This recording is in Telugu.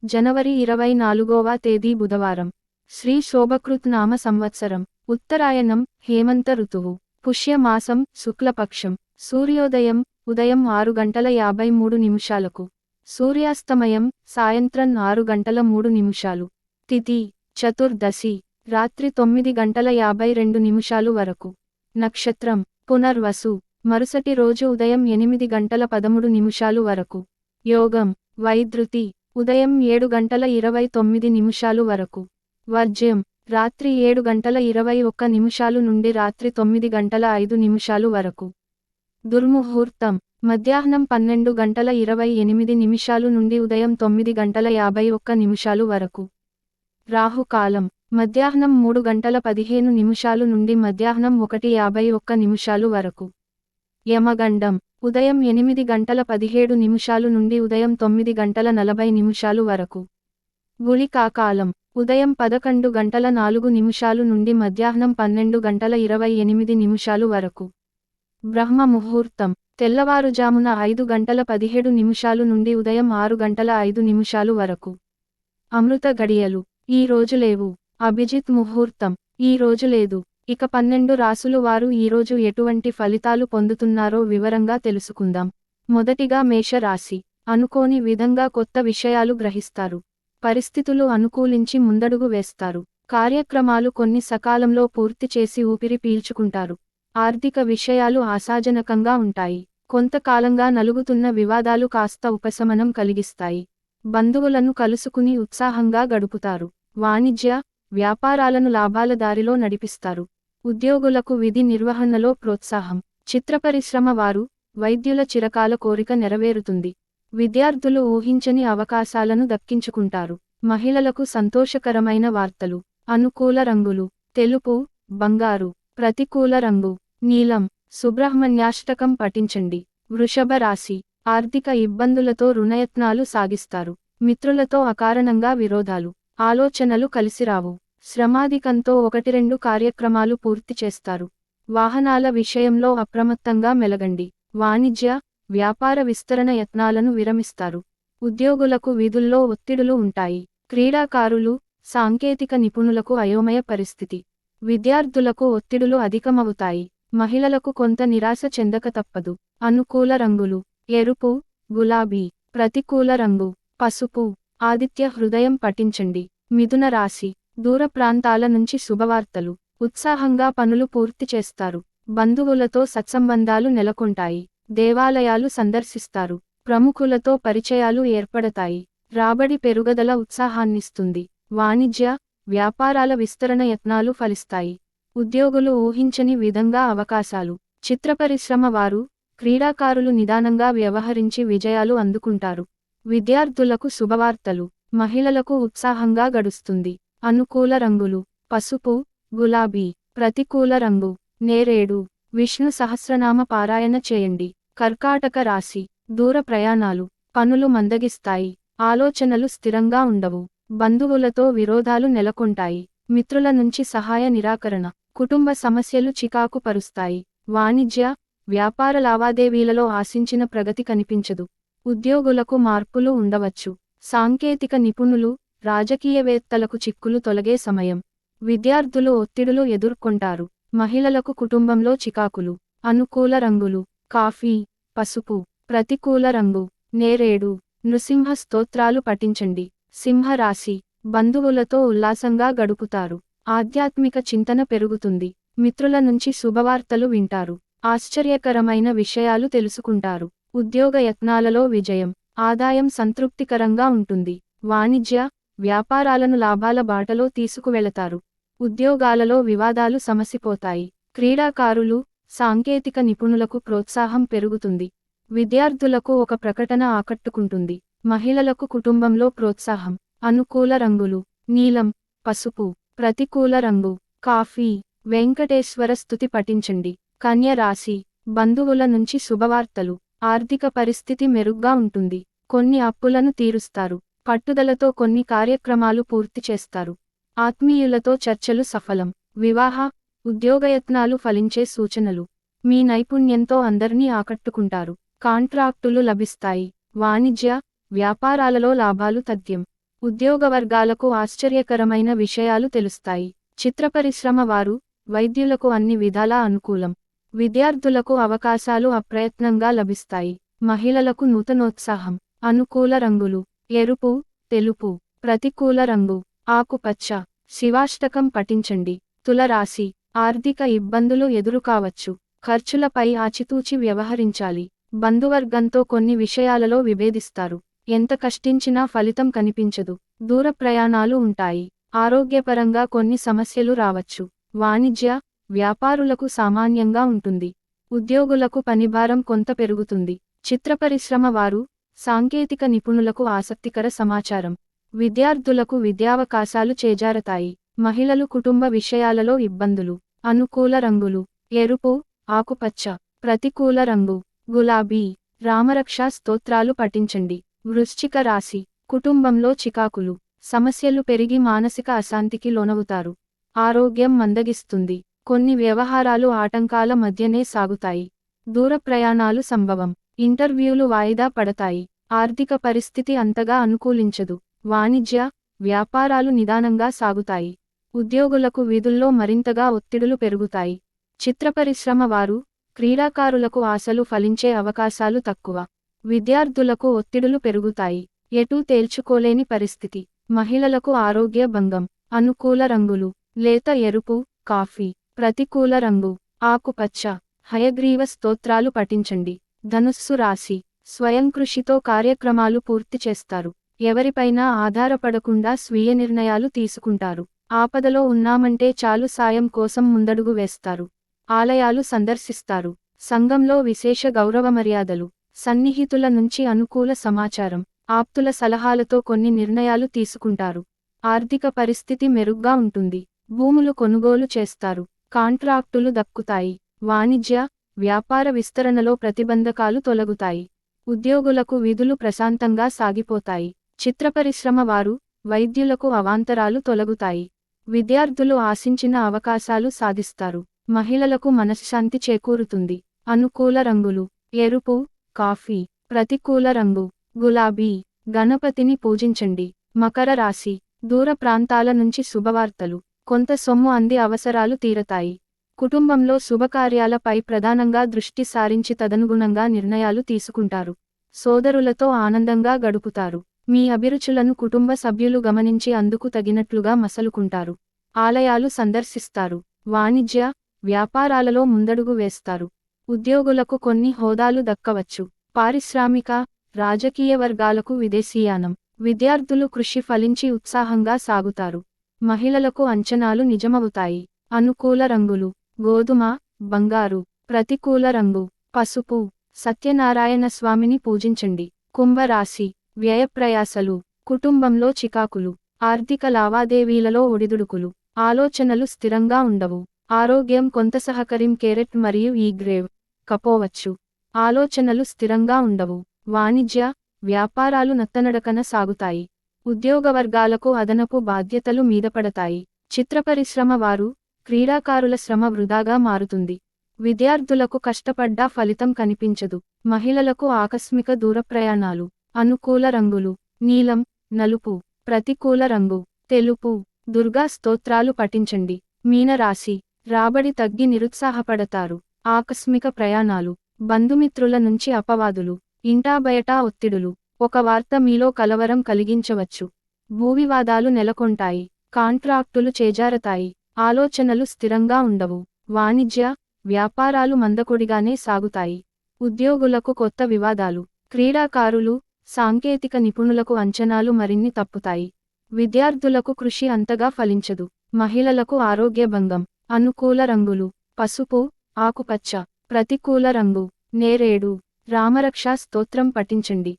జనవరి 24వ తేదీ బుధవారం. శ్రీ శోభకృత్ నామ సంవత్సరం. ఉత్తరాయణం, హేమంత ఋతువు. పుష్యమాసం, శుక్లపక్షం. సూర్యోదయం ఉదయం 6:53 సూర్యాస్తమయం సాయంత్రం 6:03 తిథి చతుర్దశి రాత్రి 9:52 వరకు. నక్షత్రం పునర్వసు మరుసటి రోజు ఉదయం 8:13 వరకు. యోగం వైద్రుతి ఉదయం 7:29 వరకు. వర్జ్యం రాత్రి 7:21 నుండి రాత్రి 9:05 వరకు. దుర్ముహూర్తం మధ్యాహ్నం 12:28 నుండి ఉదయం 9:51 వరకు. రాహుకాలం మధ్యాహ్నం 3:15 నుండి మధ్యాహ్నం 1:51 వరకు. యమగండం ఉదయం 8:17 నుండి ఉదయం 9:40 వరకు. గుళికాకాలం ఉదయం 11:04 నుండి మధ్యాహ్నం 12:28 వరకు. బ్రహ్మ ముహూర్తం తెల్లవారుజామున 5:17 నుండి ఉదయం 6:05 వరకు. అమృత గడియలు ఈ రోజు లేవు. అభిజిత్ ముహూర్తం ఈ రోజు లేదు. ఇక 12 రాసులు వారు ఈరోజు ఎటువంటి ఫలితాలు పొందుతున్నారో వివరంగా తెలుసుకుందాం. మొదటిగా మేషరాశి. అనుకోని విధంగా కొత్త విషయాలు గ్రహిస్తారు. పరిస్థితులు అనుకూలించి ముందడుగు వేస్తారు. కార్యక్రమాలు కొన్ని సకాలంలో పూర్తి చేసి ఊపిరి పీల్చుకుంటారు. ఆర్థిక విషయాలు ఆశాజనకంగా ఉంటాయి. కొంతకాలంగా నలుగుతున్న వివాదాలు కాస్త ఉపశమనం కలిగిస్తాయి. బంధువులను కలుసుకుని ఉత్సాహంగా గడుపుతారు. వాణిజ్య, వ్యాపారాలను లాభాల దారిలో నడిపిస్తారు. ఉద్యోగులకు విధి నిర్వహణలో ప్రోత్సాహం. చిత్రపరిశ్రమ వారు, వైద్యుల చిరకాల కోరిక నెరవేరుతుంది. విద్యార్థులు ఊహించని అవకాశాలను దక్కించుకుంటారు. మహిళలకు సంతోషకరమైన వార్తలు. అనుకూల రంగులు తెలుపు, బంగారు. ప్రతికూల రంగు నీలం. సుబ్రహ్మణ్యాష్టకం పఠించండి. వృషభ రాశి. ఆర్థిక ఇబ్బందులతో రుణయత్నాలు సాగిస్తారు. మిత్రులతో అకారణంగా విరోధాలు. ఆలోచనలు కలిసిరావు. శ్రమాధికంతో 1-2 కార్యక్రమాలు పూర్తి చేస్తారు. వాహనాల విషయంలో అప్రమత్తంగా మెలగండి. వాణిజ్య, వ్యాపార విస్తరణ యత్నాలను విరమిస్తారు. ఉద్యోగులకు విధుల్లో ఒత్తిడులు ఉంటాయి. క్రీడాకారులు, సాంకేతిక నిపుణులకు అయోమయ పరిస్థితి. విద్యార్థులకు ఒత్తిడులు అధికమవుతాయి. మహిళలకు కొంత నిరాశ చెందక తప్పదు. అనుకూల రంగులు ఎరుపు, గులాబీ. ప్రతికూల రంగు పసుపు. ఆదిత్య హృదయం పఠించండి. మిథున రాశి. దూర ప్రాంతాల నుంచి శుభవార్తలు. ఉత్సాహంగా పనులు పూర్తి చేస్తారు. బంధువులతో సత్సంబంధాలు నెలకొంటాయి. దేవాలయాలు సందర్శిస్తారు. ప్రముఖులతో పరిచయాలు ఏర్పడతాయి. రాబడి పెరుగుదల ఉత్సాహాన్నిస్తుంది. వాణిజ్య, వ్యాపారాల విస్తరణ యత్నాలు ఫలిస్తాయి. ఉద్యోగులు ఊహించని విధంగా అవకాశాలు. చిత్రపరిశ్రమ వారు, క్రీడాకారులు నిదానంగా వ్యవహరించి విజయాలు అందుకుంటారు. విద్యార్థులకు శుభవార్తలు. మహిళలకు ఉత్సాహంగా గడుస్తుంది. అనుకూల రంగులు పసుపు, గులాబీ. ప్రతికూల రంగు నేరేడు. విష్ణు సహస్రనామ పారాయణ చేయండి. కర్కాటక రాశి. దూర ప్రయాణాలు. పనులు మందగిస్తాయి. ఆలోచనలు స్థిరంగా ఉండవు. బంధువులతో విరోధాలు నెలకొంటాయి. మిత్రుల నుంచి సహాయ నిరాకరణ. కుటుంబ సమస్యలు చికాకు పరుస్తాయి. వాణిజ్య, వ్యాపార లావాదేవీలలో ఆశించిన ప్రగతి కనిపించదు. ఉద్యోగులకు మార్పులు ఉండవచ్చు. సాంకేతిక నిపుణులు, రాజకీయవేత్తలకు చిక్కులు తొలగే సమయం. విద్యార్థులు ఒత్తిడులు ఎదుర్కొంటారు. మహిళలకు కుటుంబంలో చికాకులు. అనుకూల రంగులు కాఫీ, పసుపు. ప్రతికూల రంగు నేరేడు. నృసింహ స్తోత్రాలు పఠించండి. సింహరాశి. బంధువులతో ఉల్లాసంగా గడుపుతారు. ఆధ్యాత్మిక చింతన పెరుగుతుంది. మిత్రుల నుంచి శుభవార్తలు వింటారు. ఆశ్చర్యకరమైన విషయాలు తెలుసుకుంటారు. ఉద్యోగ యత్నాలలో విజయం. ఆదాయం సంతృప్తికరంగా ఉంటుంది. వాణిజ్య, వ్యాపారాలను లాభాల బాటలో తీసుకువెళతారు. ఉద్యోగాలలో వివాదాలు సమసిపోతాయి. క్రీడాకారులు, సాంకేతిక నిపుణులకు ప్రోత్సాహం పెరుగుతుంది. విద్యార్థులకు ఒక ప్రకటన ఆకట్టుకుంటుంది. మహిళలకు కుటుంబంలో ప్రోత్సాహం. అనుకూల రంగులు నీలం, పసుపు. ప్రతికూల రంగు కాఫీ. వెంకటేశ్వర స్తుతి పఠించండి. కన్య రాశి. బంధువుల నుంచి శుభవార్తలు. ఆర్థిక పరిస్థితి మెరుగ్గా ఉంటుంది. కొన్ని అప్పులను తీరుస్తారు. పట్టుదలతో కొన్ని కార్యక్రమాలు పూర్తి చేస్తారు. ఆత్మీయులతో చర్చలు సఫలం. వివాహ, ఉద్యోగయత్నాలు ఫలించే సూచనలు. మీ నైపుణ్యంతో అందర్నీ ఆకట్టుకుంటారు. కాంట్రాక్టులు లభిస్తాయి. వాణిజ్య, వ్యాపారాలలో లాభాలు తథ్యం. ఉద్యోగ వర్గాలకు ఆశ్చర్యకరమైన విషయాలు తెలుస్తాయి. చిత్ర పరిశ్రమ వారు, వైద్యులకు అన్ని విధాలా అనుకూలం. విద్యార్థులకు అవకాశాలు అప్రయత్నంగా లభిస్తాయి. మహిళలకు నూతనోత్సాహం. అనుకూల రంగులు: ఎరుపు, తెలుపు. ప్రతికూల రంగు: ఆకుపచ్చ. శివాష్టకం పఠించండి. తులరాశి: ఆర్థిక ఇబ్బందులు ఎదురుకావచ్చు. ఖర్చులపై ఆచితూచి వ్యవహరించాలి. బంధువర్గంతో కొన్ని విషయాలలో విభేదిస్తారు. ఎంత కష్టించినా ఫలితం కనిపించదు. దూర ప్రయాణాలు ఉంటాయి. ఆరోగ్యపరంగా కొన్ని సమస్యలు రావచ్చు. వాణిజ్య, వ్యాపారులకు సామాన్యంగా ఉంటుంది. ఉద్యోగులకు పనిభారం కొంత పెరుగుతుంది. చిత్రపరిశ్రమ వారు, సాంకేతిక నిపుణులకు ఆసక్తికర సమాచారం. విద్యార్థులకు విద్యావకాశాలు చేజారతాయి. మహిళలు కుటుంబ విషయాలలో ఇబ్బందులు. అనుకూల రంగులు: ఎరుపు, ఆకుపచ్చ. ప్రతికూల రంగు: గులాబీ. రామరక్షా స్తోత్రాలు పఠించండి. వృశ్చిక రాశి: కుటుంబంలో చికాకులు. సమస్యలు పెరిగి మానసిక అశాంతికి లోనవుతారు. ఆరోగ్యం మందగిస్తుంది. కొన్ని వ్యవహారాలు ఆటంకాల మధ్యనే సాగుతాయి. దూర ప్రయాణాలు సంభవం. ఇంటర్వ్యూలు వాయిదా పడతాయి. ఆర్థిక పరిస్థితి అంతగా అనుకూలించదు. వాణిజ్య, వ్యాపారాలు నిదానంగా సాగుతాయి. ఉద్యోగులకు విధుల్లో మరింతగా ఒత్తిడులు పెరుగుతాయి. చిత్రపరిశ్రమ వారు, క్రీడాకారులకు ఆశలు ఫలించే అవకాశాలు తక్కువ. విద్యార్థులకు ఒత్తిడులు పెరుగుతాయి. ఎటూ తేల్చుకోలేని పరిస్థితి. మహిళలకు ఆరోగ్య భంగం. అనుకూల రంగులు: లేత ఎరుపు, కాఫీ. ప్రతికూల రంగు: ఆకుపచ్చ. హయగ్రీవ స్తోత్రాలు పఠించండి. ధనుస్సు రాశి: స్వయం కృషితో కార్యక్రమాలు పూర్తి చేస్తారు. ఎవరిపైనా ఆధారపడకుండా స్వీయ నిర్ణయాలు తీసుకుంటారు. ఆపదలో ఉన్నామంటే చాలు సాయం కోసం ముందడుగు వేస్తారు. ఆలయాలు సందర్శిస్తారు. సంఘంలో విశేష గౌరవ మర్యాదలు. సన్నిహితుల నుంచి అనుకూల సమాచారం. ఆప్తుల సలహాలతో కొన్ని నిర్ణయాలు తీసుకుంటారు. ఆర్థిక పరిస్థితి మెరుగ్గా ఉంటుంది. భూములు కొనుగోలు చేస్తారు. కాంట్రాక్టులు దక్కుతాయి. వాణిజ్య, వ్యాపార విస్తరణలో ప్రతిబంధకాలు తొలగుతాయి. ఉద్యోగులకు విధులు ప్రశాంతంగా సాగిపోతాయి. చిత్రపరిశ్రమ వారు, వైద్యులకు అవాంతరాలు తొలగుతాయి. విద్యార్థులు ఆశించిన అవకాశాలు సాధిస్తారు. మహిళలకు మనశ్శాంతి చేకూరుతుంది. అనుకూల రంగులు: ఎరుపు, కాఫీ. ప్రతికూల రంగు: గులాబీ. గణపతిని పూజించండి. మకర రాశి: దూర ప్రాంతాల నుంచి శుభవార్తలు. కొంత సొమ్ము అంది అవసరాలు తీరతాయి. కుటుంబంలో శుభకార్యాలపై ప్రధానంగా దృష్టి సారించి తదనుగుణంగా నిర్ణయాలు తీసుకుంటారు. సోదరులతో ఆనందంగా గడుపుతారు. మీ అభిరుచులను కుటుంబ సభ్యులు గమనించి అందుకు తగినట్లుగా మసలుకుంటారు. ఆలయాలు సందర్శిస్తారు. వాణిజ్య, వ్యాపారాలలో ముందడుగు వేస్తారు. ఉద్యోగులకు కొన్ని హోదాలు దక్కవచ్చు. పారిశ్రామిక, రాజకీయ వర్గాలకు విదేశీయానం. విద్యార్థులు కృషి ఫలించి ఉత్సాహంగా సాగుతారు. మహిళలకు అంచనాలు నిజమవుతాయి. అనుకూల రంగులు: గోధుమ, బంగారు. ప్రతికూల రంగు: పసుపు. సత్యనారాయణ స్వామిని పూజించండి. కుంభరాశి: వ్యయప్రయాసలు. కుటుంబంలో చికాకులు. ఆర్థిక లావాదేవీలలో ఒడిదుడుకులు. ఆలోచనలు స్థిరంగా ఉండవు. ఆరోగ్యం కొంత సహకరిం కేరెట్ మరియు ఈ గ్రేవ్ కపోవచ్చు. ఆలోచనలు స్థిరంగా ఉండవు. వాణిజ్య, వ్యాపారాలు నత్తనడకన సాగుతాయి. ఉద్యోగవర్గాలకు అదనపు బాధ్యతలు మీదపడతాయి. చిత్రపరిశ్రమ వారు, క్రీడాకారుల శ్రమ వృధాగా మారుతుంది. విద్యార్థులకు కష్టపడ్డా ఫలితం కనిపించదు. మహిళలకు ఆకస్మిక దూర ప్రయాణాలు. అనుకూల రంగులు: నీలం, నలుపు. ప్రతికూల రంగు: తెలుపు. దుర్గా స్తోత్రాలు పఠించండి. మీనరాశి: రాబడి తగ్గి నిరుత్సాహపడతారు. ఆకస్మిక ప్రయాణాలు. బంధుమిత్రుల నుంచి అపవాదులు. ఇంటా బయటా ఒత్తిడులు. ఒక వార్త మీలో కలవరం కలిగించవచ్చు. భూవివాదాలు నెలకొంటాయి. కాంట్రాక్టులు చేజారతాయి. ఆలోచనలు స్థిరంగా ఉండవు. వాణిజ్య, వ్యాపారాలు మందకొడిగానే సాగుతాయి. ఉద్యోగులకు కొత్త వివాదాలు. క్రీడాకారులు, సాంకేతిక నిపుణులకు అంచనాలు మరిన్ని తప్పుతాయి. విద్యార్థులకు కృషి అంతగా ఫలించదు. మహిళలకు ఆరోగ్య భంగం. అనుకూల రంగులు: పసుపు, ఆకుపచ్చ. ప్రతికూల రంగు: నేరేడు. రామరక్షా స్తోత్రం పఠించండి.